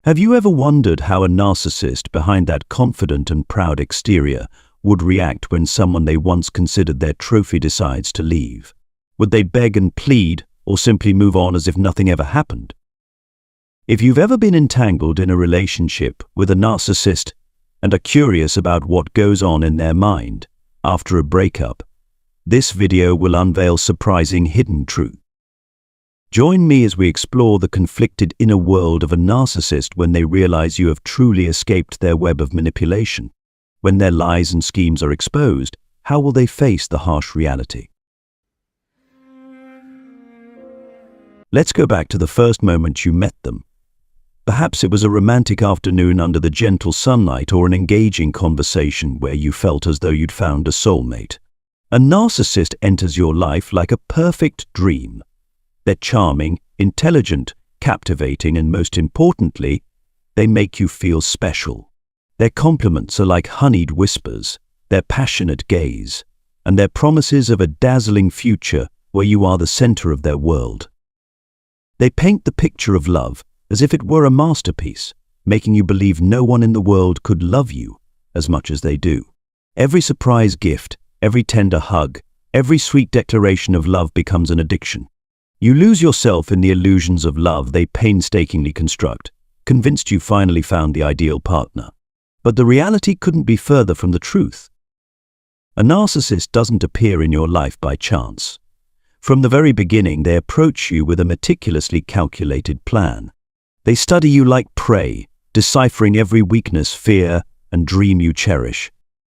Have you ever wondered how a narcissist behind that confident and proud exterior would react when someone they once considered their trophy decides to leave? Would they beg and plead, or simply move on as if nothing ever happened? If you've ever been entangled in a relationship with a narcissist and are curious about what goes on in their mind after a breakup, this video will unveil surprising hidden truth. Join me as we explore the conflicted inner world of a narcissist when they realize you have truly escaped their web of manipulation. When their lies and schemes are exposed, how will they face the harsh reality? Let's go back to the first moment you met them. Perhaps it was a romantic afternoon under the gentle sunlight, or an engaging conversation where you felt as though you'd found a soulmate. A narcissist enters your life like a perfect dream. They're charming, intelligent, captivating, and most importantly, they make you feel special. Their compliments are like honeyed whispers, their passionate gaze, and their promises of a dazzling future where you are the center of their world. They paint the picture of love as if it were a masterpiece, making you believe no one in the world could love you as much as they do. Every surprise gift, every tender hug, every sweet declaration of love becomes an addiction. You lose yourself in the illusions of love they painstakingly construct, convinced you finally found the ideal partner. But the reality couldn't be further from the truth. A narcissist doesn't appear in your life by chance. From the very beginning, they approach you with a meticulously calculated plan. They study you like prey, deciphering every weakness, fear, and dream you cherish.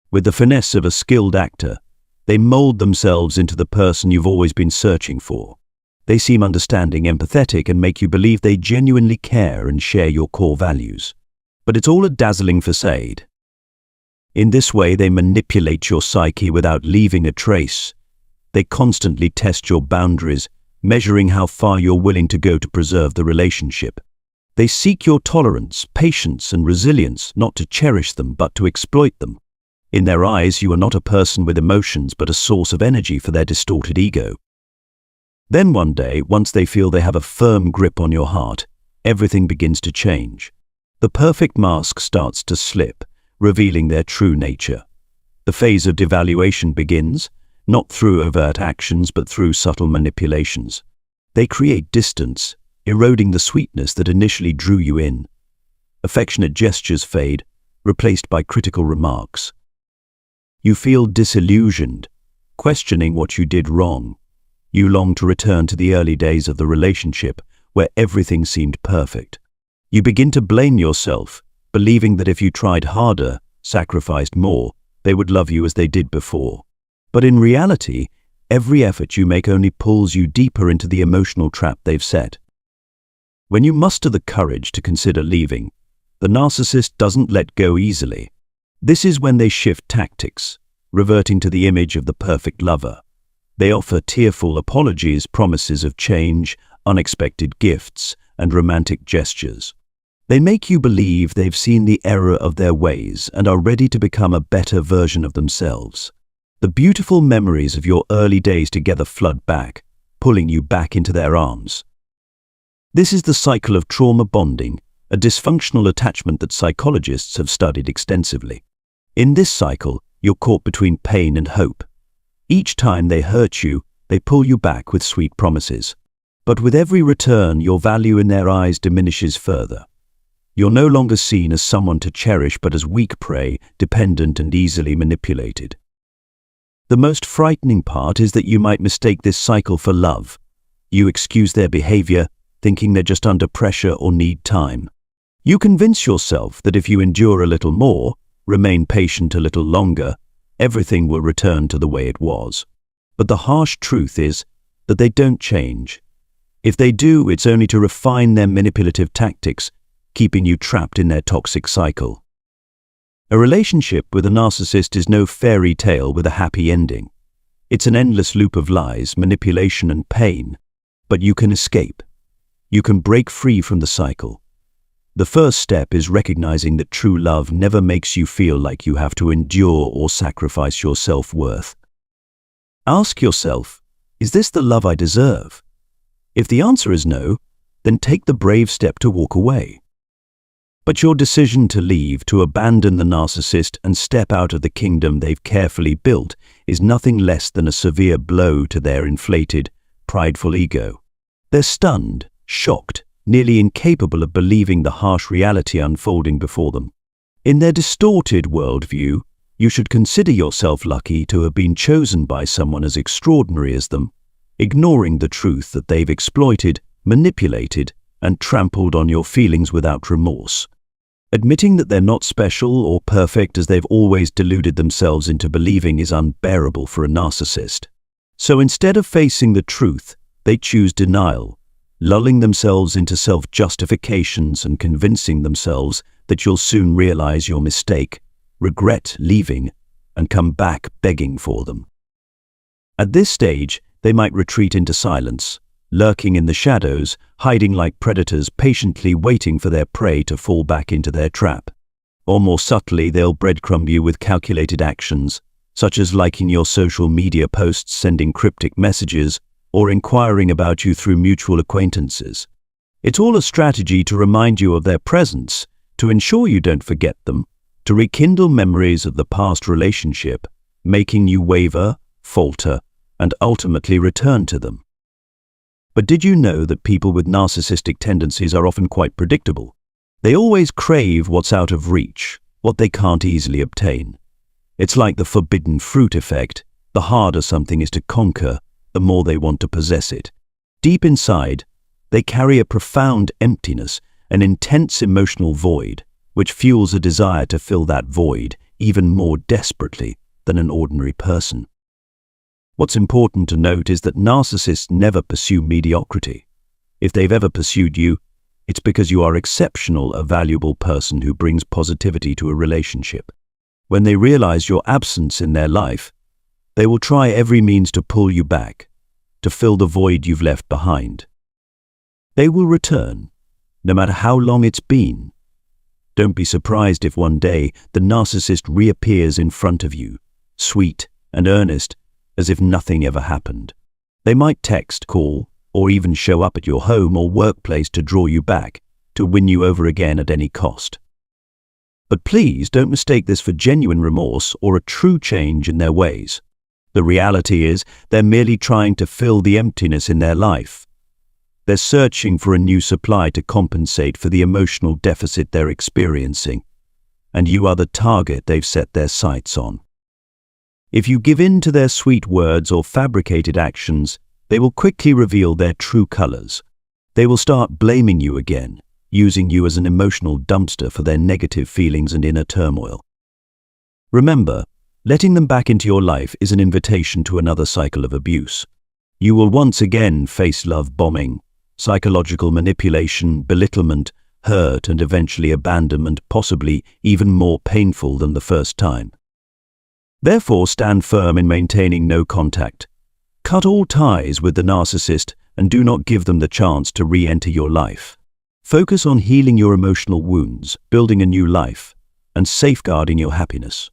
With the finesse of a skilled actor, they mold themselves into the person you've always been searching for. They seem understanding, empathetic, and make you believe they genuinely care and share your core values. But it's all a dazzling facade. In this way, they manipulate your psyche without leaving a trace. They constantly test your boundaries, measuring how far you're willing to go to preserve the relationship. They seek your tolerance, patience, and resilience, not to cherish them, but to exploit them. In their eyes, you are not a person with emotions, but a source of energy for their distorted ego. Then one day, once they feel they have a firm grip on your heart, everything begins to change. The perfect mask starts to slip, revealing their true nature. The phase of devaluation begins, not through overt actions but through subtle manipulations. They create distance, eroding the sweetness that initially drew you in. Affectionate gestures fade, replaced by critical remarks. You feel disillusioned, questioning what you did wrong. You long to return to the early days of the relationship, where everything seemed perfect. You begin to blame yourself, believing that if you tried harder, sacrificed more, they would love you as they did before. But in reality, every effort you make only pulls you deeper into the emotional trap they've set. When you muster the courage to consider leaving, the narcissist doesn't let go easily. This is when they shift tactics, reverting to the image of the perfect lover. They offer tearful apologies, promises of change, unexpected gifts, and romantic gestures. They make you believe they've seen the error of their ways and are ready to become a better version of themselves. The beautiful memories of your early days together flood back, pulling you back into their arms. This is the cycle of trauma bonding, a dysfunctional attachment that psychologists have studied extensively. In this cycle, you're caught between pain and hope. Each time they hurt you, they pull you back with sweet promises. But with every return, your value in their eyes diminishes further. You're no longer seen as someone to cherish, but as weak prey, dependent and easily manipulated. The most frightening part is that you might mistake this cycle for love. You excuse their behavior, thinking they're just under pressure or need time. You convince yourself that if you endure a little more, remain patient a little longer, everything will return to the way it was. But the harsh truth is that they don't change. If they do, it's only to refine their manipulative tactics, keeping you trapped in their toxic cycle. A relationship with a narcissist is no fairy tale with a happy ending. It's an endless loop of lies, manipulation, and pain. But you can escape. You can break free from the cycle. The first step is recognizing that true love never makes you feel like you have to endure or sacrifice your self-worth. Ask yourself, is this the love I deserve? If the answer is no, then take the brave step to walk away. But your decision to leave, to abandon the narcissist and step out of the kingdom they've carefully built, is nothing less than a severe blow to their inflated, prideful ego. They're stunned, shocked, nearly incapable of believing the harsh reality unfolding before them. In their distorted worldview, you should consider yourself lucky to have been chosen by someone as extraordinary as them, ignoring the truth that they've exploited, manipulated, and trampled on your feelings without remorse. Admitting that they're not special or perfect as they've always deluded themselves into believing is unbearable for a narcissist. So instead of facing the truth, they choose denial, lulling themselves into self-justifications and convincing themselves that you'll soon realize your mistake, regret leaving, and come back begging for them. At this stage, they might retreat into silence, lurking in the shadows, hiding like predators patiently waiting for their prey to fall back into their trap. Or more subtly, they'll breadcrumb you with calculated actions, such as liking your social media posts, sending cryptic messages, or inquiring about you through mutual acquaintances. It's all a strategy to remind you of their presence, to ensure you don't forget them, to rekindle memories of the past relationship, making you waver, falter, and ultimately return to them. But did you know that people with narcissistic tendencies are often quite predictable? They always crave what's out of reach, what they can't easily obtain. It's like the forbidden fruit effect. The harder something is to conquer, the more they want to possess it. Deep inside, they carry a profound emptiness, an intense emotional void, which fuels a desire to fill that void even more desperately than an ordinary person. What's important to note is that narcissists never pursue mediocrity. If they've ever pursued you, it's because you are exceptional, a valuable person who brings positivity to a relationship. When they realize your absence in their life, they will try every means to pull you back, to fill the void you've left behind. They will return, no matter how long it's been. Don't be surprised if one day the narcissist reappears in front of you, sweet and earnest, as if nothing ever happened. They might text, call, or even show up at your home or workplace to draw you back, to win you over again at any cost. But please don't mistake this for genuine remorse or a true change in their ways. The reality is they're merely trying to fill the emptiness in their life. They're searching for a new supply to compensate for the emotional deficit they're experiencing, and you are the target they've set their sights on. If you give in to their sweet words or fabricated actions, they will quickly reveal their true colors. They will start blaming you again, using you as an emotional dumpster for their negative feelings and inner turmoil. Remember, letting them back into your life is an invitation to another cycle of abuse. You will once again face love bombing, psychological manipulation, belittlement, hurt, and eventually abandonment, possibly even more painful than the first time. Therefore, stand firm in maintaining no contact. Cut all ties with the narcissist and do not give them the chance to re-enter your life. Focus on healing your emotional wounds, building a new life, and safeguarding your happiness.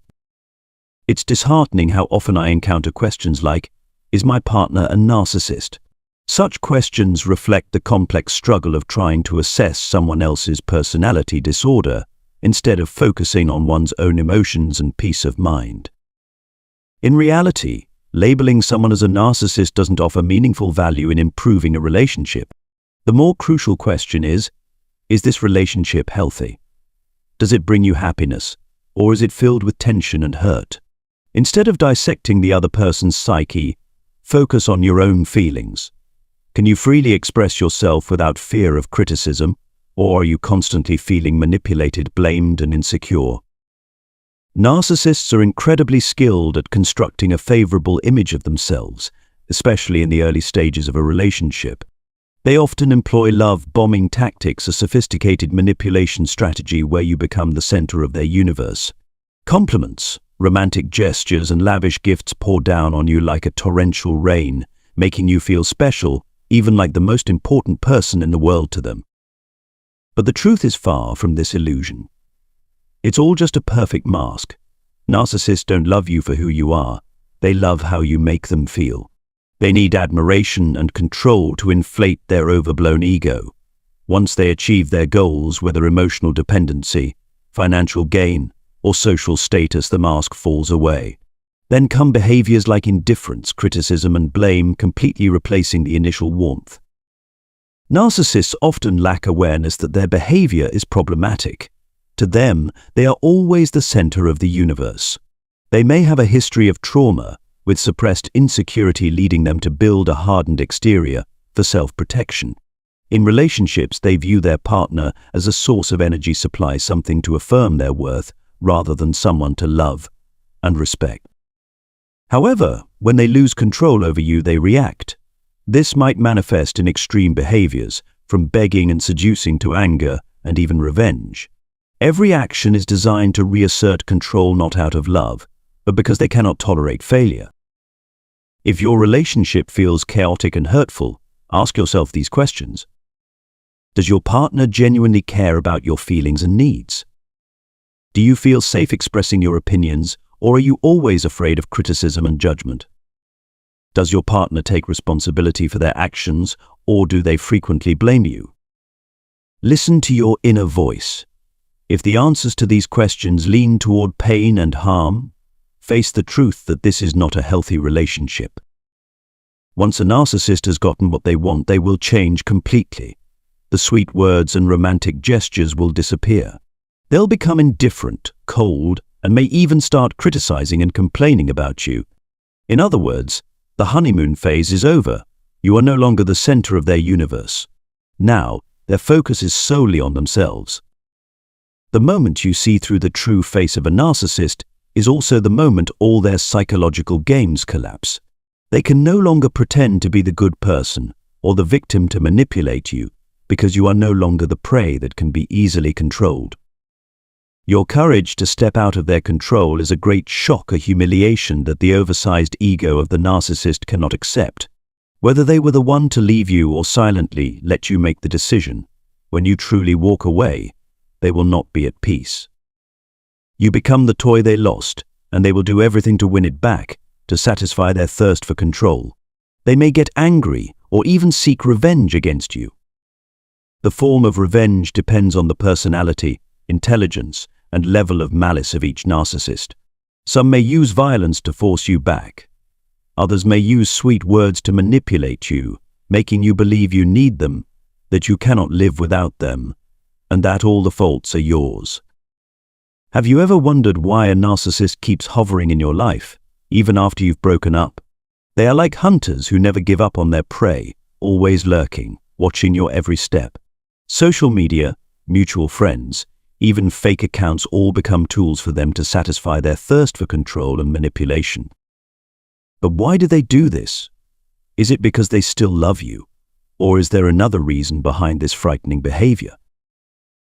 It's disheartening how often I encounter questions like, "Is my partner a narcissist?" Such questions reflect the complex struggle of trying to assess someone else's personality disorder instead of focusing on one's own emotions and peace of mind. In reality, labeling someone as a narcissist doesn't offer meaningful value in improving a relationship. The more crucial question is this relationship healthy? Does it bring you happiness, or is it filled with tension and hurt? Instead of dissecting the other person's psyche, focus on your own feelings. Can you freely express yourself without fear of criticism, or are you constantly feeling manipulated, blamed, and insecure? Narcissists are incredibly skilled at constructing a favorable image of themselves, especially in the early stages of a relationship. They often employ love-bombing tactics, a sophisticated manipulation strategy where you become the center of their universe. Compliments, romantic gestures, and lavish gifts pour down on you like a torrential rain, making you feel special, even like the most important person in the world to them. But the truth is far from this illusion. It's all just a perfect mask. Narcissists don't love you for who you are. They love how you make them feel. They need admiration and control to inflate their overblown ego. Once they achieve their goals, whether emotional dependency, financial gain, or social status, the mask falls away. Then come behaviors like indifference, criticism, and blame, completely replacing the initial warmth. Narcissists often lack awareness that their behavior is problematic. To them, they are always the center of the universe. They may have a history of trauma, with suppressed insecurity leading them to build a hardened exterior for self-protection. In relationships, they view their partner as a source of energy supply, something to affirm their worth, rather than someone to love and respect. However, when they lose control over you, they react. This might manifest in extreme behaviors, from begging and seducing to anger and even revenge. Every action is designed to reassert control, not out of love, but because they cannot tolerate failure. If your relationship feels chaotic and hurtful, ask yourself these questions. Does your partner genuinely care about your feelings and needs? Do you feel safe expressing your opinions, or are you always afraid of criticism and judgment? Does your partner take responsibility for their actions, or do they frequently blame you? Listen to your inner voice. If the answers to these questions lean toward pain and harm, face the truth that this is not a healthy relationship. Once a narcissist has gotten what they want, they will change completely. The sweet words and romantic gestures will disappear. They'll become indifferent, cold, and may even start criticizing and complaining about you. In other words, the honeymoon phase is over. You are no longer the center of their universe. Now, their focus is solely on themselves. The moment you see through the true face of a narcissist is also the moment all their psychological games collapse. They can no longer pretend to be the good person or the victim to manipulate you, because you are no longer the prey that can be easily controlled. Your courage to step out of their control is a great shock, a humiliation that the oversized ego of the narcissist cannot accept. Whether they were the one to leave you or silently let you make the decision, when you truly walk away, they will not be at peace. You become the toy they lost, and they will do everything to win it back, to satisfy their thirst for control. They may get angry or even seek revenge against you. The form of revenge depends on the personality, intelligence, and level of malice of each narcissist. Some may use violence to force you back. Others may use sweet words to manipulate you, making you believe you need them, that you cannot live without them, and that all the faults are yours. Have you ever wondered why a narcissist keeps hovering in your life, even after you've broken up? They are like hunters who never give up on their prey, always lurking, watching your every step. Social media, mutual friends, even fake accounts all become tools for them to satisfy their thirst for control and manipulation. But why do they do this? Is it because they still love you? Or is there another reason behind this frightening behavior?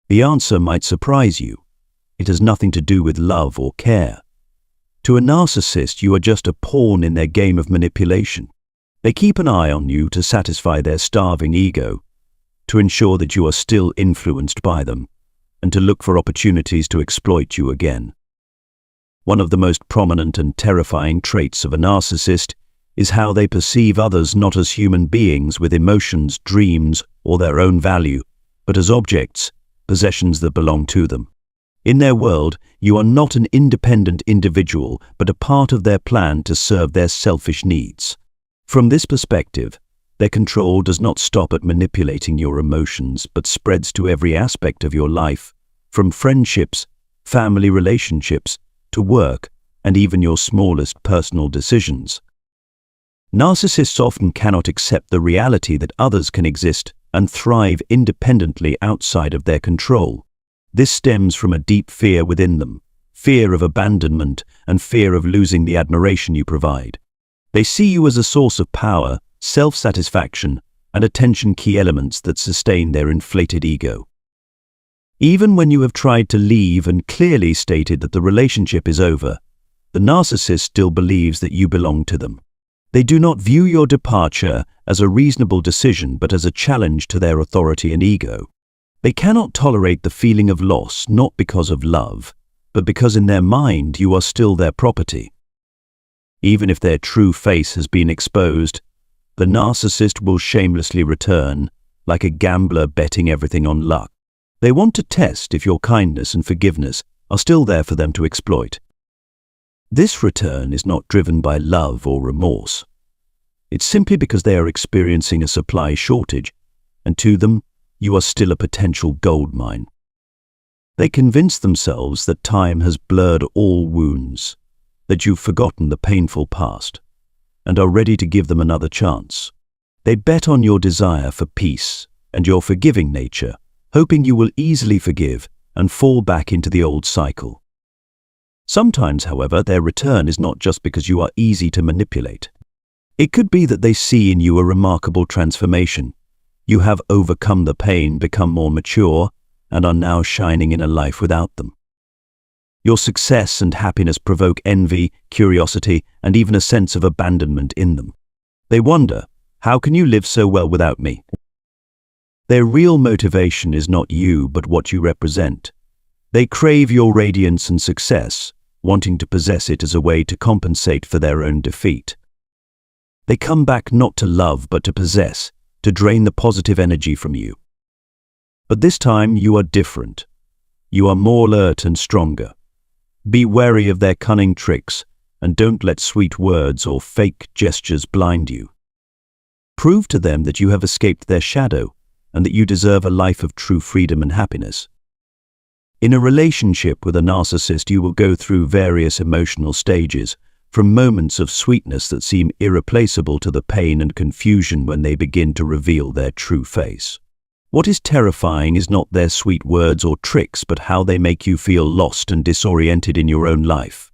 The answer might surprise you. It has nothing to do with love or care. To a narcissist, you are just a pawn in their game of manipulation. They keep an eye on you to satisfy their starving ego, to ensure that you are still influenced by them, and to look for opportunities to exploit you again. One of the most prominent and terrifying traits of a narcissist is how they perceive others not as human beings with emotions, dreams, or their own value, but as objects, possessions that belong to them. In their world, you are not an independent individual, but a part of their plan to serve their selfish needs. From this perspective, their control does not stop at manipulating your emotions, but spreads to every aspect of your life, from friendships, family relationships, to work, and even your smallest personal decisions. Narcissists often cannot accept the reality that others can exist and thrive independently outside of their control. This stems from a deep fear within them, fear of abandonment and fear of losing the admiration you provide. They see you as a source of power, self-satisfaction, and attention, key elements that sustain their inflated ego. Even when you have tried to leave and clearly stated that the relationship is over, the narcissist still believes that you belong to them. They do not view your departure as a reasonable decision, but as a challenge to their authority and ego. They cannot tolerate the feeling of loss, not because of love, but because in their mind you are still their property. Even if their true face has been exposed, the narcissist will shamelessly return, like a gambler betting everything on luck. They want to test if your kindness and forgiveness are still there for them to exploit. This return is not driven by love or remorse. It's simply because they are experiencing a supply shortage, and to them, you are still a potential gold mine. They convince themselves that time has blurred all wounds, that you've forgotten the painful past, and are ready to give them another chance. They bet on your desire for peace and your forgiving nature, hoping you will easily forgive and fall back into the old cycle. Sometimes, however, their return is not just because you are easy to manipulate. It could be that they see in you a remarkable transformation. You have overcome the pain, become more mature, and are now shining in a life without them. Your success and happiness provoke envy, curiosity, and even a sense of abandonment in them. They wonder, how can you live so well without me? Their real motivation is not you, but what you represent. They crave your radiance and success, wanting to possess it as a way to compensate for their own defeat. They come back not to love, but to possess, to drain the positive energy from you. But this time you are different. You are more alert and stronger. Be wary of their cunning tricks, and don't let sweet words or fake gestures blind you. Prove to them that you have escaped their shadow, and that you deserve a life of true freedom and happiness. In a relationship with a narcissist, you will go through various emotional stages, from moments of sweetness that seem irreplaceable to the pain and confusion when they begin to reveal their true face. What is terrifying is not their sweet words or tricks, but how they make you feel lost and disoriented in your own life.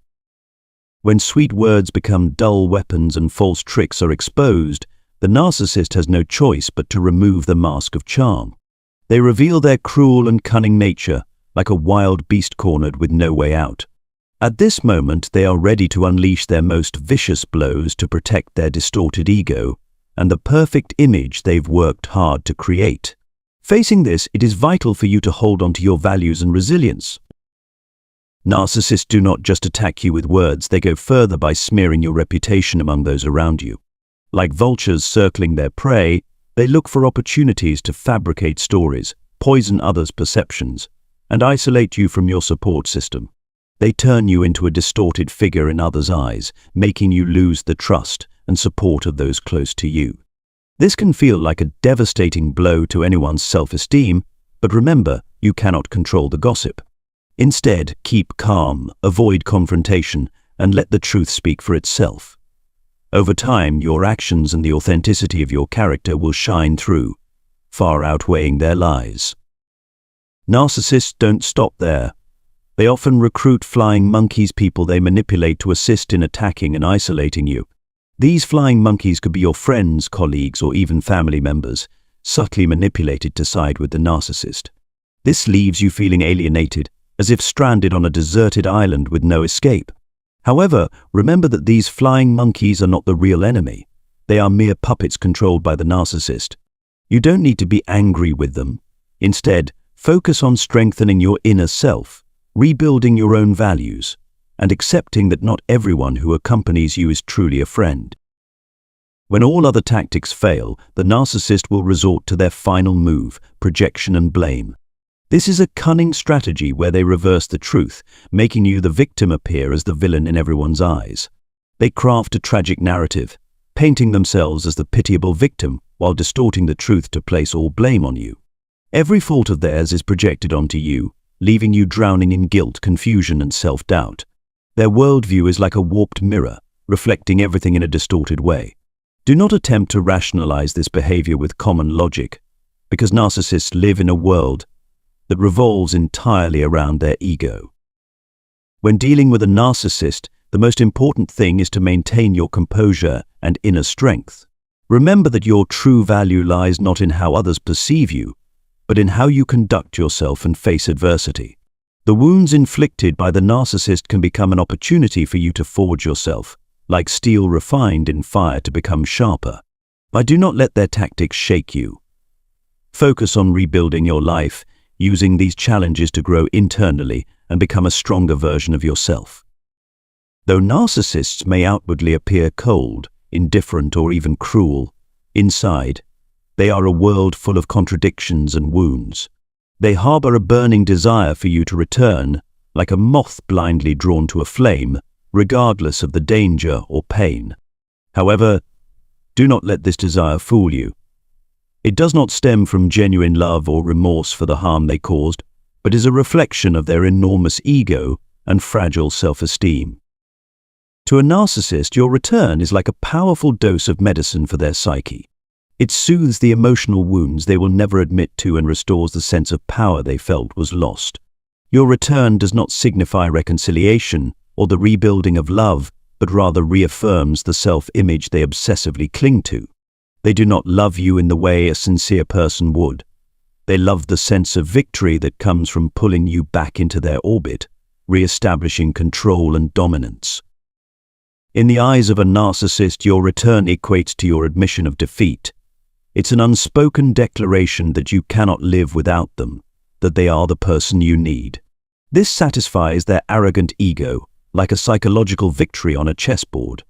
When sweet words become dull weapons and false tricks are exposed, the narcissist has no choice but to remove the mask of charm. They reveal their cruel and cunning nature, like a wild beast cornered with no way out. At this moment, they are ready to unleash their most vicious blows to protect their distorted ego and the perfect image they've worked hard to create. Facing this, it is vital for you to hold on to your values and resilience. Narcissists do not just attack you with words, they go further by smearing your reputation among those around you. Like vultures circling their prey, they look for opportunities to fabricate stories, poison others' perceptions, and isolate you from your support system. They turn you into a distorted figure in others' eyes, making you lose the trust and support of those close to you. This can feel like a devastating blow to anyone's self-esteem, but remember, you cannot control the gossip. Instead, keep calm, avoid confrontation, and let the truth speak for itself. Over time, your actions and the authenticity of your character will shine through, far outweighing their lies. Narcissists don't stop there. They often recruit flying monkeys, people they manipulate to assist in attacking and isolating you. These flying monkeys could be your friends, colleagues, or even family members, subtly manipulated to side with the narcissist. This leaves you feeling alienated, as if stranded on a deserted island with no escape. However, remember that these flying monkeys are not the real enemy. They are mere puppets controlled by the narcissist. You don't need to be angry with them. Instead, focus on strengthening your inner self, rebuilding your own values, and accepting that not everyone who accompanies you is truly a friend. When all other tactics fail, the narcissist will resort to their final move, projection and blame. This is a cunning strategy where they reverse the truth, making you the victim appear as the villain in everyone's eyes. They craft a tragic narrative, painting themselves as the pitiable victim while distorting the truth to place all blame on you. Every fault of theirs is projected onto you, leaving you drowning in guilt, confusion and self-doubt. Their worldview is like a warped mirror, reflecting everything in a distorted way. Do not attempt to rationalize this behavior with common logic, because narcissists live in a world that revolves entirely around their ego. When dealing with a narcissist, the most important thing is to maintain your composure and inner strength. Remember that your true value lies not in how others perceive you, but in how you conduct yourself and face adversity. The wounds inflicted by the narcissist can become an opportunity for you to forge yourself, like steel refined in fire to become sharper. But do not let their tactics shake you. Focus on rebuilding your life, using these challenges to grow internally and become a stronger version of yourself. Though narcissists may outwardly appear cold, indifferent, or even cruel, inside, They are a world full of contradictions and wounds. They harbor a burning desire for you to return, like a moth blindly drawn to a flame, regardless of the danger or pain. However, do not let this desire fool you. It does not stem from genuine love or remorse for the harm they caused, but is a reflection of their enormous ego and fragile self-esteem. To a narcissist, your return is like a powerful dose of medicine for their psyche. It soothes the emotional wounds they will never admit to and restores the sense of power they felt was lost. Your return does not signify reconciliation or the rebuilding of love, but rather reaffirms the self-image they obsessively cling to. They do not love you in the way a sincere person would. They love the sense of victory that comes from pulling you back into their orbit, re-establishing control and dominance. In the eyes of a narcissist, your return equates to your admission of defeat. It's an unspoken declaration that you cannot live without them, that they are the person you need. This satisfies their arrogant ego, like a psychological victory on a chessboard.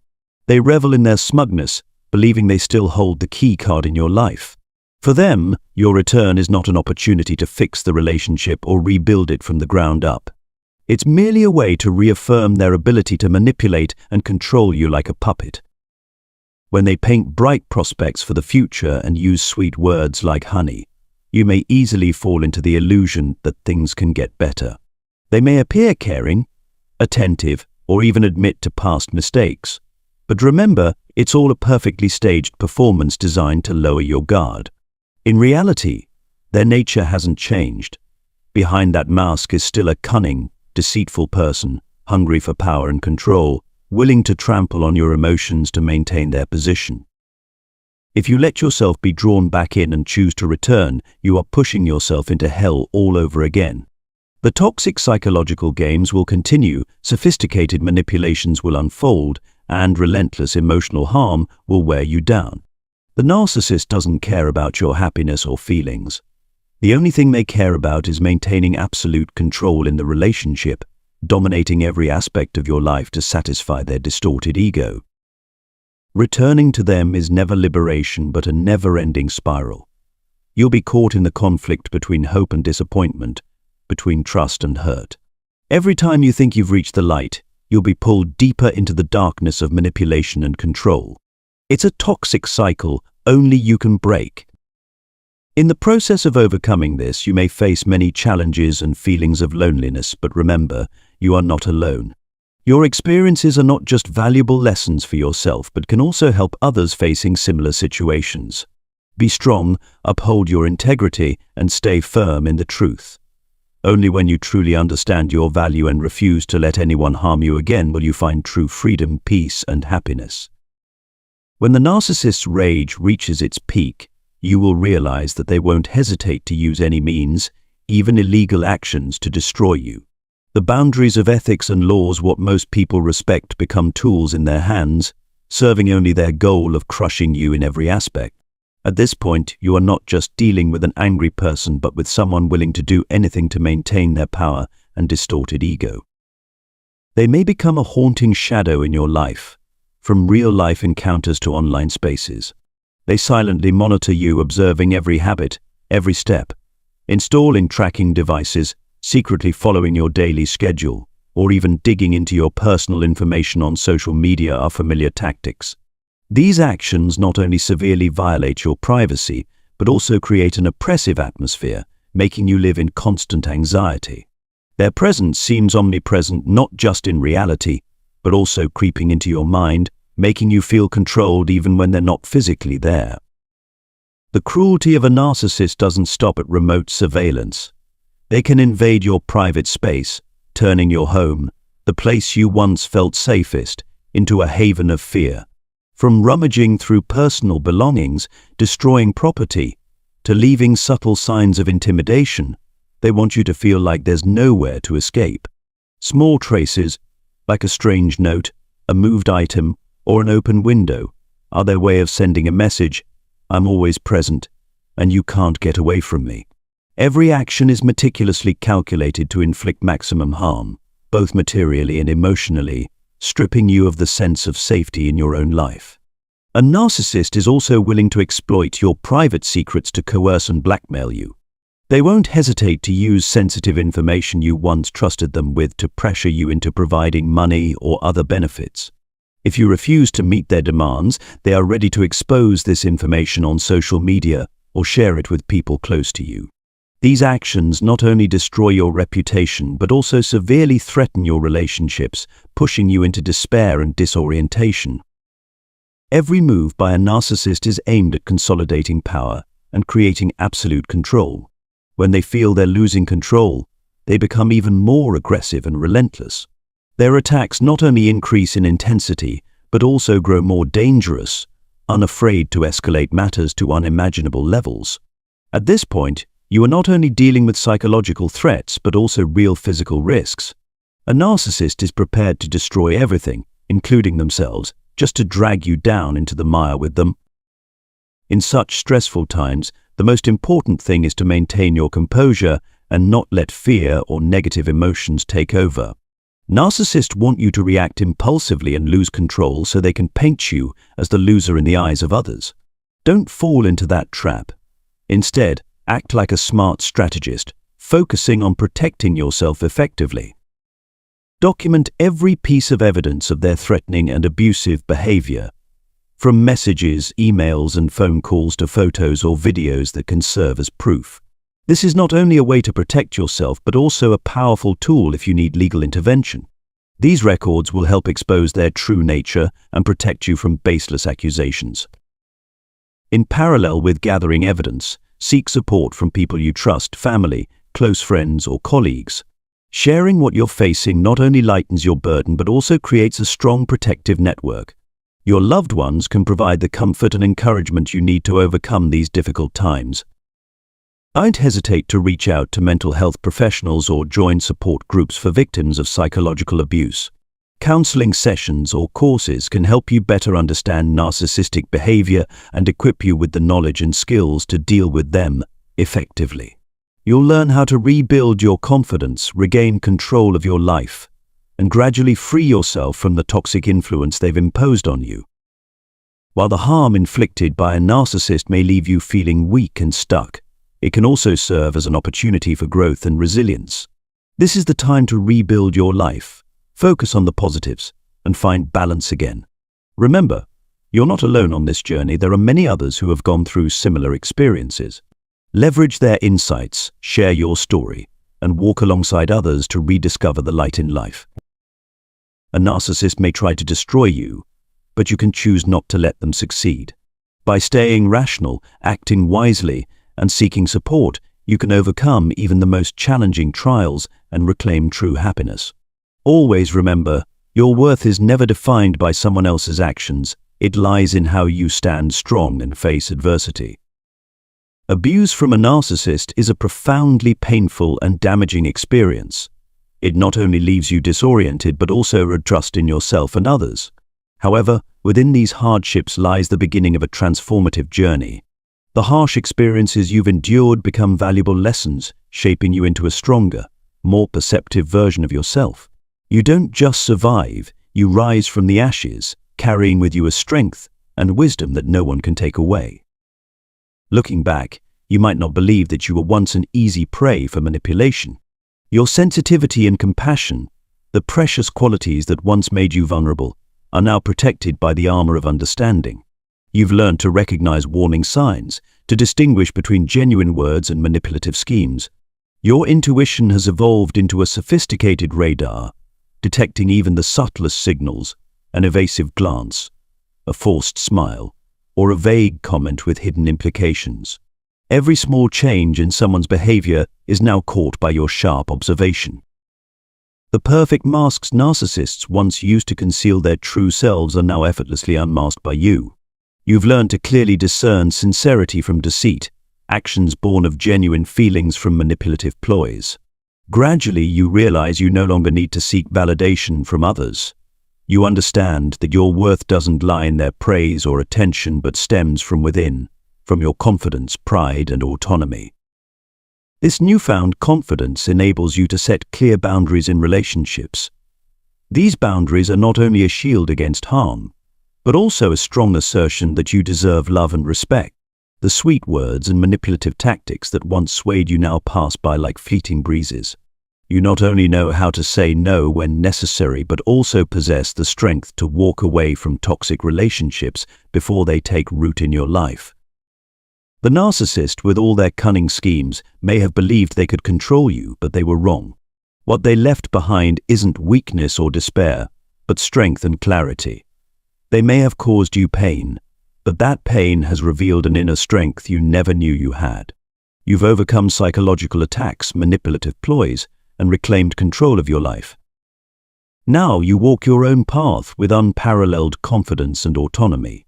They revel in their smugness, believing they still hold the key card in your life. For them, your return is not an opportunity to fix the relationship or rebuild it from the ground up. It's merely a way to reaffirm their ability to manipulate and control you like a puppet. When they paint bright prospects for the future and use sweet words like honey, you may easily fall into the illusion that things can get better. They may appear caring, attentive, or even admit to past mistakes. But remember, it's all a perfectly staged performance designed to lower your guard. In reality, their nature hasn't changed. Behind that mask is still a cunning, deceitful person, hungry for power and control, willing to trample on your emotions to maintain their position. If you let yourself be drawn back in and choose to return, you are pushing yourself into hell all over again. The toxic psychological games will continue, sophisticated manipulations will unfold, and relentless emotional harm will wear you down. The narcissist doesn't care about your happiness or feelings. The only thing they care about is maintaining absolute control in the relationship, dominating every aspect of your life to satisfy their distorted ego. Returning to them is never liberation but a never-ending spiral. You'll be caught in the conflict between hope and disappointment, between trust and hurt. Every time you think you've reached the light, you'll be pulled deeper into the darkness of manipulation and control. It's a toxic cycle only you can break. In the process of overcoming this, you may face many challenges and feelings of loneliness, but remember, you are not alone. Your experiences are not just valuable lessons for yourself, but can also help others facing similar situations. Be strong, uphold your integrity, and stay firm in the truth. Only when you truly understand your value and refuse to let anyone harm you again will you find true freedom, peace, and happiness. When the narcissist's rage reaches its peak, you will realize that they won't hesitate to use any means, even illegal actions, to destroy you. The boundaries of ethics and laws, what most people respect, become tools in their hands, serving only their goal of crushing you in every aspect. At this point, you are not just dealing with an angry person, but with someone willing to do anything to maintain their power and distorted ego. They may become a haunting shadow in your life, from real-life encounters to online spaces. They silently monitor you, observing every habit, every step, installing tracking devices, secretly following your daily schedule, or even digging into your personal information on social media are familiar tactics. These actions not only severely violate your privacy, but also create an oppressive atmosphere, making you live in constant anxiety. Their presence seems omnipresent not just in reality, but also creeping into your mind, making you feel controlled even when they're not physically there. The cruelty of a narcissist doesn't stop at remote surveillance. They can invade your private space, turning your home, the place you once felt safest, into a haven of fear. From rummaging through personal belongings, destroying property, to leaving subtle signs of intimidation, they want you to feel like there's nowhere to escape. Small traces, like a strange note, a moved item, or an open window, are their way of sending a message: I'm always present, and you can't get away from me. Every action is meticulously calculated to inflict maximum harm, both materially and emotionally, stripping you of the sense of safety in your own life. A narcissist is also willing to exploit your private secrets to coerce and blackmail you. They won't hesitate to use sensitive information you once trusted them with to pressure you into providing money or other benefits. If you refuse to meet their demands, they are ready to expose this information on social media or share it with people close to you. These actions not only destroy your reputation but also severely threaten your relationships, pushing you into despair and disorientation. Every move by a narcissist is aimed at consolidating power and creating absolute control. When they feel they're losing control, they become even more aggressive and relentless. Their attacks not only increase in intensity, but also grow more dangerous, unafraid to escalate matters to unimaginable levels. At this point, you are not only dealing with psychological threats, but also real physical risks. A narcissist is prepared to destroy everything, including themselves, just to drag you down into the mire with them. In such stressful times, the most important thing is to maintain your composure and not let fear or negative emotions take over. Narcissists want you to react impulsively and lose control so they can paint you as the loser in the eyes of others. Don't fall into that trap. Instead, act like a smart strategist, focusing on protecting yourself effectively. Document every piece of evidence of their threatening and abusive behavior, from messages, emails, and phone calls to photos or videos that can serve as proof. This is not only a way to protect yourself, but also a powerful tool if you need legal intervention. These records will help expose their true nature and protect you from baseless accusations. In parallel with gathering evidence, seek support from people you trust, family, close friends, or colleagues. Sharing what you're facing not only lightens your burden, but also creates a strong protective network. Your loved ones can provide the comfort and encouragement you need to overcome these difficult times. Don't hesitate to reach out to mental health professionals or join support groups for victims of psychological abuse. Counseling sessions or courses can help you better understand narcissistic behavior and equip you with the knowledge and skills to deal with them effectively. You'll learn how to rebuild your confidence, regain control of your life, and gradually free yourself from the toxic influence they've imposed on you. While the harm inflicted by a narcissist may leave you feeling weak and stuck, it can also serve as an opportunity for growth and resilience. This is the time to rebuild your life, focus on the positives, and find balance again. Remember, you're not alone on this journey. There are many others who have gone through similar experiences. Leverage their insights, share your story, and walk alongside others to rediscover the light in life. A narcissist may try to destroy you, but you can choose not to let them succeed. By staying rational, acting wisely, and seeking support, you can overcome even the most challenging trials and reclaim true happiness. Always remember, your worth is never defined by someone else's actions. It lies in how you stand strong and face adversity. Abuse from a narcissist is a profoundly painful and damaging experience. It not only leaves you disoriented, but also erodes trust in yourself and others. However, within these hardships lies the beginning of a transformative journey. The harsh experiences you've endured become valuable lessons, shaping you into a stronger, more perceptive version of yourself. You don't just survive, you rise from the ashes, carrying with you a strength and wisdom that no one can take away. Looking back, you might not believe that you were once an easy prey for manipulation. Your sensitivity and compassion, the precious qualities that once made you vulnerable, are now protected by the armor of understanding. You've learned to recognize warning signs, to distinguish between genuine words and manipulative schemes. Your intuition has evolved into a sophisticated radar, detecting even the subtlest signals, an evasive glance, a forced smile, or a vague comment with hidden implications. Every small change in someone's behavior is now caught by your sharp observation. The perfect masks narcissists once used to conceal their true selves are now effortlessly unmasked by you. You've learned to clearly discern sincerity from deceit, actions born of genuine feelings from manipulative ploys. Gradually, you realize you no longer need to seek validation from others. You understand that your worth doesn't lie in their praise or attention, but stems from within, from your confidence, pride, and autonomy. This newfound confidence enables you to set clear boundaries in relationships. These boundaries are not only a shield against harm, but also a strong assertion that you deserve love and respect. The sweet words and manipulative tactics that once swayed you now pass by like fleeting breezes. You not only know how to say no when necessary, but also possess the strength to walk away from toxic relationships before they take root in your life. The narcissist, with all their cunning schemes, may have believed they could control you, but they were wrong. What they left behind isn't weakness or despair, but strength and clarity. They may have caused you pain, but that pain has revealed an inner strength you never knew you had. You've overcome psychological attacks, manipulative ploys, and reclaimed control of your life. Now you walk your own path with unparalleled confidence and autonomy.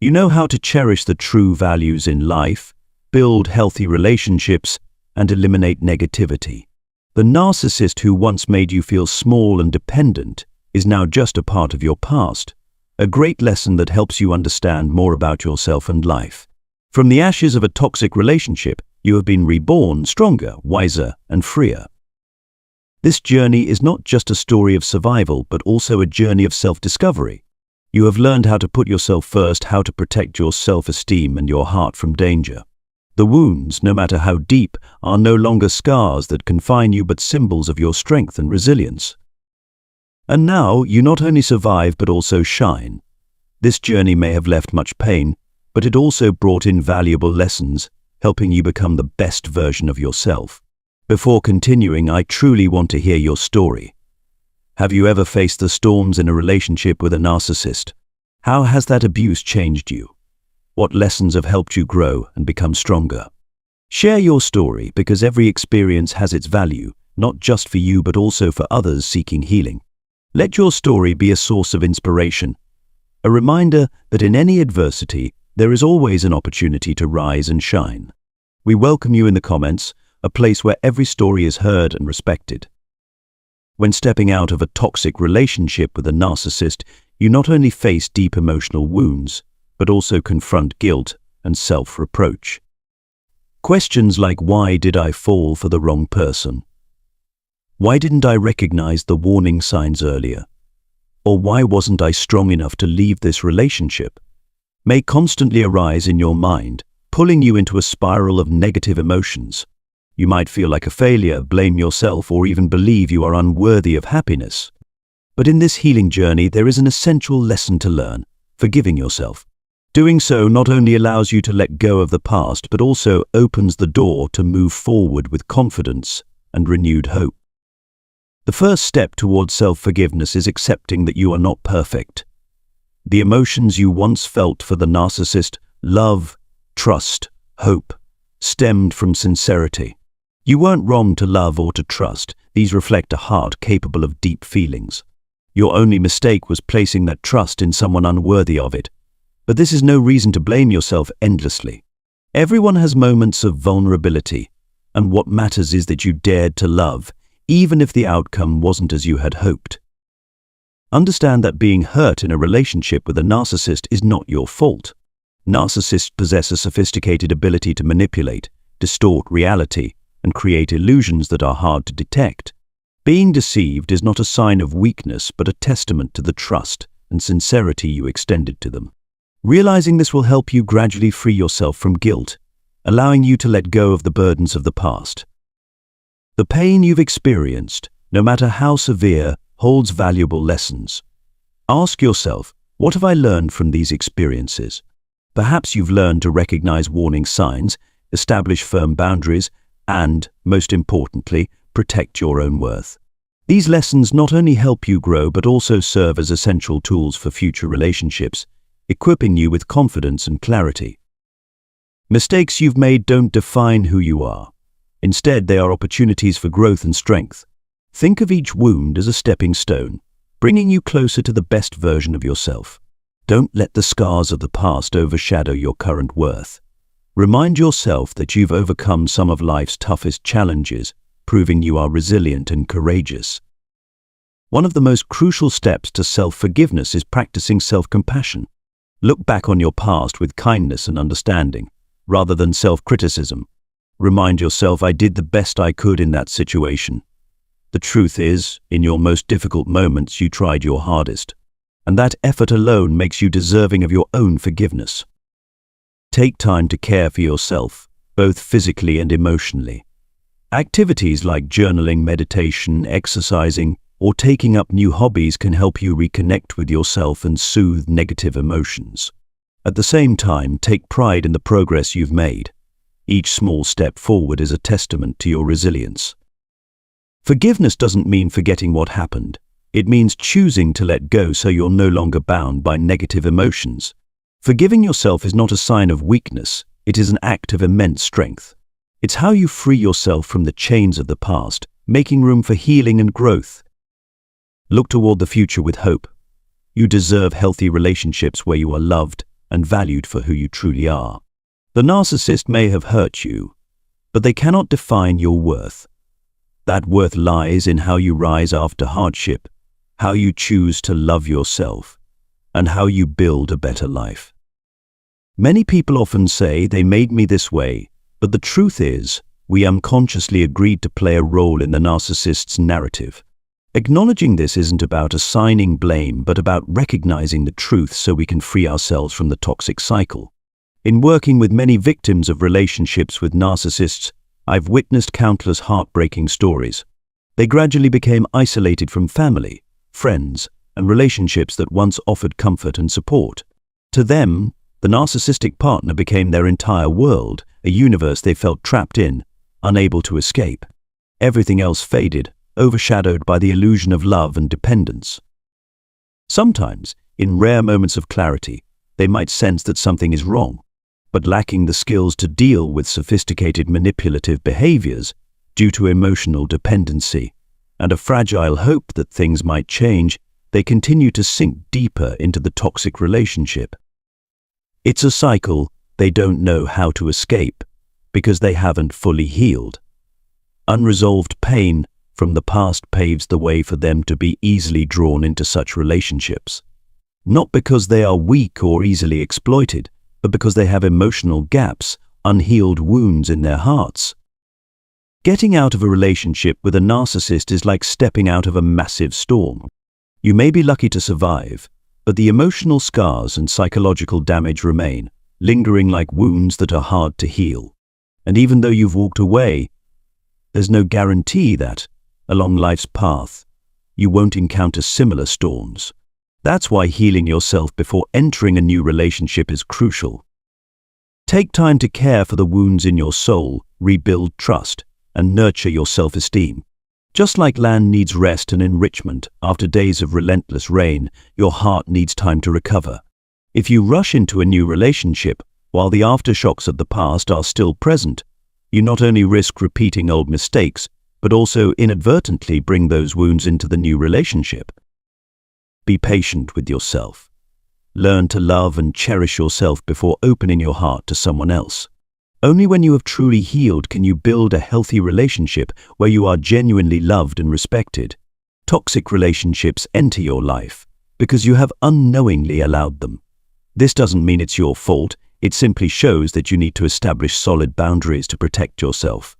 You know how to cherish the true values in life, build healthy relationships, and eliminate negativity. The narcissist who once made you feel small and dependent is now just a part of your past, a great lesson that helps you understand more about yourself and life. From the ashes of a toxic relationship, you have been reborn stronger, wiser, and freer. This journey is not just a story of survival, but also a journey of self-discovery. You have learned how to put yourself first, how to protect your self-esteem and your heart from danger. The wounds, no matter how deep, are no longer scars that confine you, but symbols of your strength and resilience. And now you not only survive but also shine. This journey may have left much pain, but it also brought in valuable lessons, helping you become the best version of yourself. Before continuing, I truly want to hear your story. Have you ever faced the storms in a relationship with a narcissist? How has that abuse changed you? What lessons have helped you grow and become stronger? Share your story, because every experience has its value, not just for you but also for others seeking healing. Let your story be a source of inspiration, a reminder that in any adversity, there is always an opportunity to rise and shine. We welcome you in the comments, a place where every story is heard and respected. When stepping out of a toxic relationship with a narcissist, you not only face deep emotional wounds, but also confront guilt and self-reproach. Questions like, why did I fall for the wrong person? Why didn't I recognize the warning signs earlier? Or why wasn't I strong enough to leave this relationship? May constantly arise in your mind, pulling you into a spiral of negative emotions. You might feel like a failure, blame yourself, or even believe you are unworthy of happiness. But in this healing journey, there is an essential lesson to learn: forgiving yourself. Doing so not only allows you to let go of the past, but also opens the door to move forward with confidence and renewed hope. The first step towards self-forgiveness is accepting that you are not perfect. The emotions you once felt for the narcissist, love, trust, hope, stemmed from sincerity. You weren't wrong to love or to trust. These reflect a heart capable of deep feelings. Your only mistake was placing that trust in someone unworthy of it. But this is no reason to blame yourself endlessly. Everyone has moments of vulnerability, and what matters is that you dared to love, even if the outcome wasn't as you had hoped. Understand that being hurt in a relationship with a narcissist is not your fault. Narcissists possess a sophisticated ability to manipulate, distort reality, and create illusions that are hard to detect. Being deceived is not a sign of weakness, but a testament to the trust and sincerity you extended to them. Realizing this will help you gradually free yourself from guilt, allowing you to let go of the burdens of the past. The pain you've experienced, no matter how severe, holds valuable lessons. Ask yourself, what have I learned from these experiences? Perhaps you've learned to recognize warning signs, establish firm boundaries, and, most importantly, protect your own worth. These lessons not only help you grow, but also serve as essential tools for future relationships, equipping you with confidence and clarity. Mistakes you've made don't define who you are. Instead, they are opportunities for growth and strength. Think of each wound as a stepping stone, bringing you closer to the best version of yourself. Don't let the scars of the past overshadow your current worth. Remind yourself that you've overcome some of life's toughest challenges, proving you are resilient and courageous. One of the most crucial steps to self-forgiveness is practicing self-compassion. Look back on your past with kindness and understanding, rather than self-criticism. Remind yourself, I did the best I could in that situation. The truth is, in your most difficult moments, you tried your hardest. and that effort alone makes you deserving of your own forgiveness. Take time to care for yourself, both physically and emotionally. Activities like journaling, meditation, exercising, or taking up new hobbies can help you reconnect with yourself and soothe negative emotions. At the same time, take pride in the progress you've made. Each small step forward is a testament to your resilience. Forgiveness doesn't mean forgetting what happened. It means choosing to let go so you're no longer bound by negative emotions. Forgiving yourself is not a sign of weakness, it is an act of immense strength. It's how you free yourself from the chains of the past, making room for healing and growth. Look toward the future with hope. You deserve healthy relationships where you are loved and valued for who you truly are. The narcissist may have hurt you, but they cannot define your worth. That worth lies in how you rise after hardship, how you choose to love yourself, and how you build a better life. Many people often say they made me this way, but the truth is, we unconsciously agreed to play a role in the narcissist's narrative. Acknowledging this isn't about assigning blame, but about recognizing the truth so we can free ourselves from the toxic cycle. In working with many victims of relationships with narcissists, I've witnessed countless heartbreaking stories. They gradually became isolated from family, friends, and relationships that once offered comfort and support. To them, the narcissistic partner became their entire world, a universe they felt trapped in, unable to escape. Everything else faded, overshadowed by the illusion of love and dependence. Sometimes, in rare moments of clarity, they might sense that something is wrong, but lacking the skills to deal with sophisticated manipulative behaviors due to emotional dependency and a fragile hope that things might change, they continue to sink deeper into the toxic relationship. It's a cycle they don't know how to escape because they haven't fully healed. Unresolved pain from the past paves the way for them to be easily drawn into such relationships. Not because they are weak or easily exploited, but because they have emotional gaps, unhealed wounds in their hearts. Getting out of a relationship with a narcissist is like stepping out of a massive storm. You may be lucky to survive, but the emotional scars and psychological damage remain, lingering like wounds that are hard to heal. And even though you've walked away, there's no guarantee that, along life's path, you won't encounter similar storms. That's why healing yourself before entering a new relationship is crucial. Take time to care for the wounds in your soul, rebuild trust, and nurture your self-esteem. Just like land needs rest and enrichment after days of relentless rain, your heart needs time to recover. If you rush into a new relationship while the aftershocks of the past are still present, you not only risk repeating old mistakes, but also inadvertently bring those wounds into the new relationship. Be patient with yourself. Learn to love and cherish yourself before opening your heart to someone else. Only when you have truly healed can you build a healthy relationship where you are genuinely loved and respected. Toxic relationships enter your life because you have unknowingly allowed them. This doesn't mean it's your fault, it simply shows that you need to establish solid boundaries to protect yourself.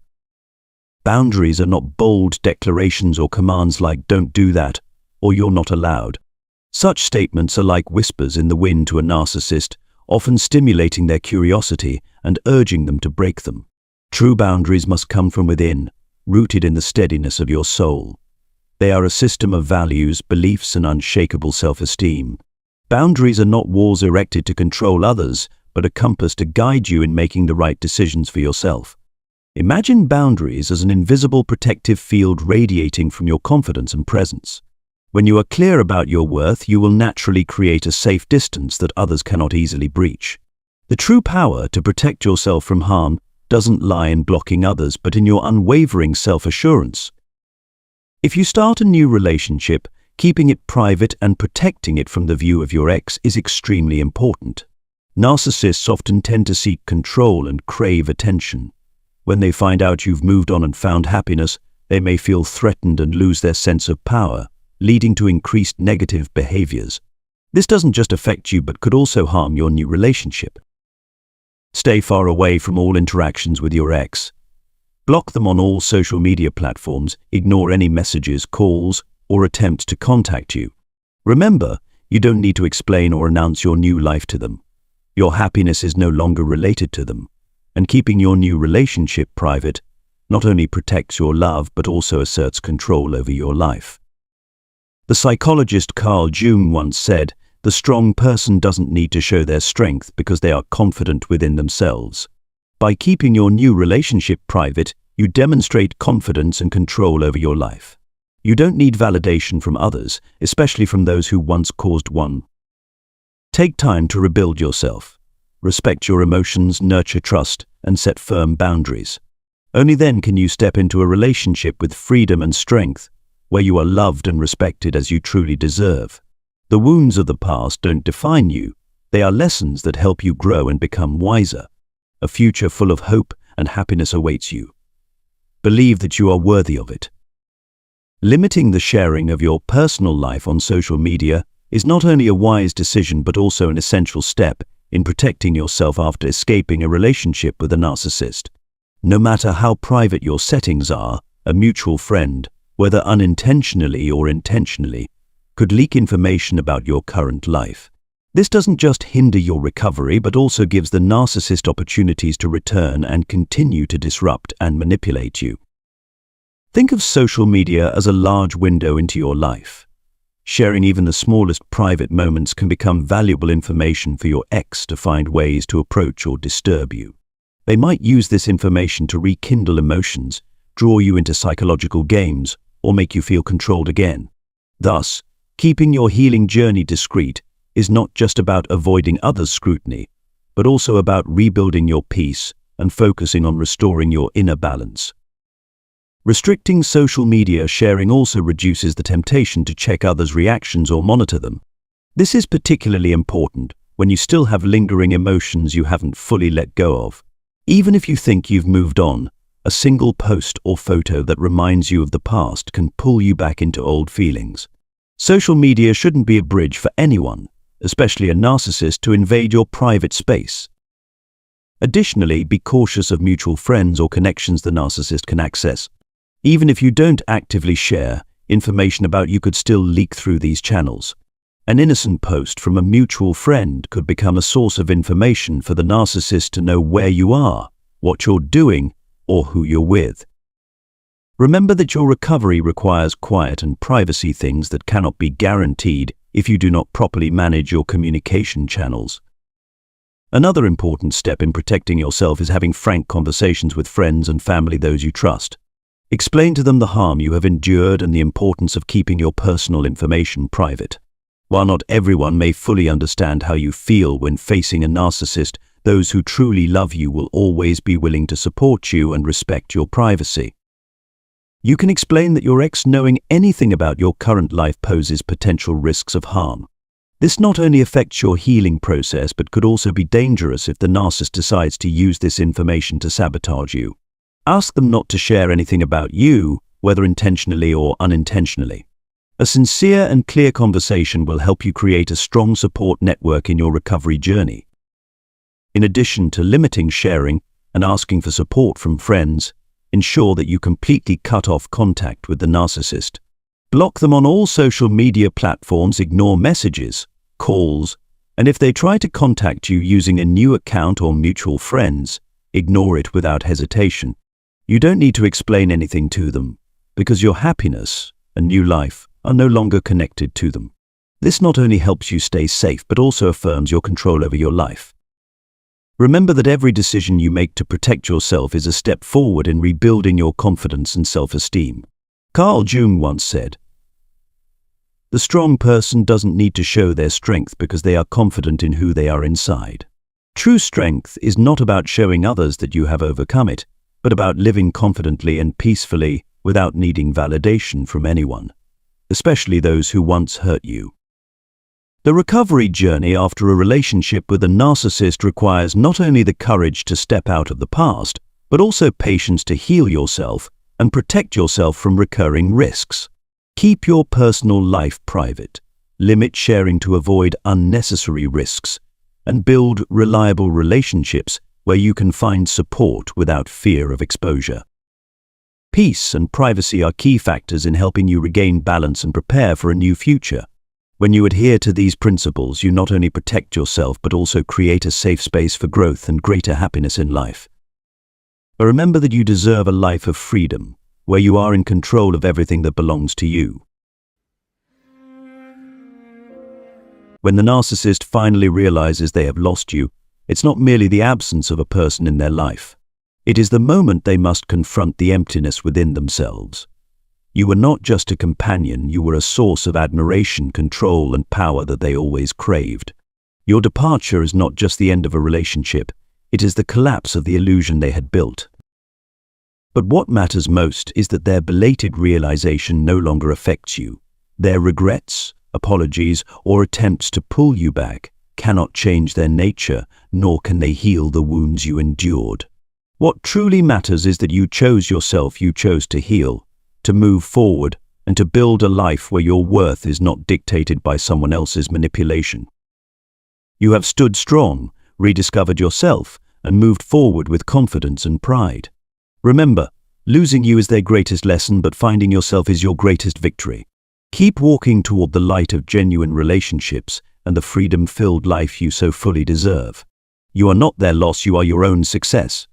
Boundaries are not bold declarations or commands like "don't do that" or "you're not allowed." Such statements are like whispers in the wind to a narcissist, often stimulating their curiosity and urging them to break them. True boundaries must come from within, rooted in the steadiness of your soul. They are a system of values, beliefs, and unshakable self-esteem. Boundaries are not walls erected to control others, but a compass to guide you in making the right decisions for yourself. Imagine boundaries as an invisible protective field radiating from your confidence and presence. When you are clear about your worth, you will naturally create a safe distance that others cannot easily breach. The true power to protect yourself from harm doesn't lie in blocking others, but in your unwavering self-assurance. If you start a new relationship, keeping it private and protecting it from the view of your ex is extremely important. Narcissists often tend to seek control and crave attention. When they find out you've moved on and found happiness, they may feel threatened and lose their sense of power, leading to increased negative behaviors. This doesn't just affect you but could also harm your new relationship. Stay far away from all interactions with your ex. Block them on all social media platforms, ignore any messages, calls, or attempts to contact you. Remember, You don't need to explain or announce your new life to them. Your happiness is no longer related to them, and keeping your new relationship private not only protects your love but also asserts control over your life. The psychologist Carl Jung once said, "The strong person doesn't need to show their strength because they are confident within themselves." By keeping your new relationship private, you demonstrate confidence and control over your life. You don't need validation from others, especially from those who once caused one. Take time to rebuild yourself. Respect your emotions, nurture trust, and set firm boundaries. Only then can you step into a relationship with freedom and strength, where you are loved and respected as you truly deserve. The wounds of the past don't define you. They are lessons that help you grow and become wiser. A future full of hope and happiness awaits you. Believe that you are worthy of it. Limiting the sharing of your personal life on social media is not only a wise decision but also an essential step in protecting yourself after escaping a relationship with a narcissist. No matter how private your settings are, a mutual friend, whether unintentionally or intentionally, could leak information about your current life. This doesn't just hinder your recovery but also gives the narcissist opportunities to return and continue to disrupt and manipulate you. Think of social media as a large window into your life. Sharing even the smallest private moments can become valuable information for your ex to find ways to approach or disturb you. They might use this information to rekindle emotions, draw you into psychological games, or make you feel controlled again. Thus, keeping your healing journey discreet is not just about avoiding others' scrutiny, but also about rebuilding your peace and focusing on restoring your inner balance. Restricting social media sharing also reduces the temptation to check others' reactions or monitor them. This is particularly important when you still have lingering emotions you haven't fully let go of. Even if you think you've moved on, a single post or photo that reminds you of the past can pull you back into old feelings. Social media shouldn't be a bridge for anyone, especially a narcissist, to invade your private space. Additionally, be cautious of mutual friends or connections the narcissist can access. Even if you don't actively share, information about you could still leak through these channels. An innocent post from a mutual friend could become a source of information for the narcissist to know where you are, what you're doing, or who you're with. Remember that your recovery requires quiet and privacy, things that cannot be guaranteed if you do not properly manage your communication channels. Another important step in protecting yourself is having frank conversations with friends and family, those you trust. Explain to them the harm you have endured and the importance of keeping your personal information private. While not everyone may fully understand how you feel when facing a narcissist, those who truly love you will always be willing to support you and respect your privacy. You can explain that your ex knowing anything about your current life poses potential risks of harm. This not only affects your healing process but could also be dangerous if the narcissist decides to use this information to sabotage you. Ask them not to share anything about you, whether intentionally or unintentionally. A sincere and clear conversation will help you create a strong support network in your recovery journey. In addition to limiting sharing and asking for support from friends, ensure that you completely cut off contact with the narcissist. Block them on all social media platforms, ignore messages, calls, and if they try to contact you using a new account or mutual friends, ignore it without hesitation. You don't need to explain anything to them, because your happiness and new life are no longer connected to them. This not only helps you stay safe but also affirms your control over your life. Remember that every decision you make to protect yourself is a step forward in rebuilding your confidence and self-esteem. Carl Jung once said, "The strong person doesn't need to show their strength because they are confident in who they are inside." True strength is not about showing others that you have overcome it, but about living confidently and peacefully without needing validation from anyone, especially those who once hurt you. The recovery journey after a relationship with a narcissist requires not only the courage to step out of the past, but also patience to heal yourself and protect yourself from recurring risks. Keep your personal life private, limit sharing to avoid unnecessary risks, and build reliable relationships where you can find support without fear of exposure. Peace and privacy are key factors in helping you regain balance and prepare for a new future. When you adhere to these principles, you not only protect yourself but also create a safe space for growth and greater happiness in life. But remember that you deserve a life of freedom, where you are in control of everything that belongs to you. When the narcissist finally realizes they have lost you, it's not merely the absence of a person in their life. It is the moment they must confront the emptiness within themselves. You were not just a companion, you were a source of admiration, control, and power that they always craved. Your departure is not just the end of a relationship, it is the collapse of the illusion they had built. But what matters most is that their belated realization no longer affects you. Their regrets, apologies, or attempts to pull you back cannot change their nature, nor can they heal the wounds you endured. What truly matters is that you chose yourself, you chose to heal, to move forward, and to build a life where your worth is not dictated by someone else's manipulation. You have stood strong, rediscovered yourself, and moved forward with confidence and pride. Remember, losing you is their greatest lesson, but finding yourself is your greatest victory. Keep walking toward the light of genuine relationships and the freedom-filled life you so fully deserve. You are not their loss, you are your own success.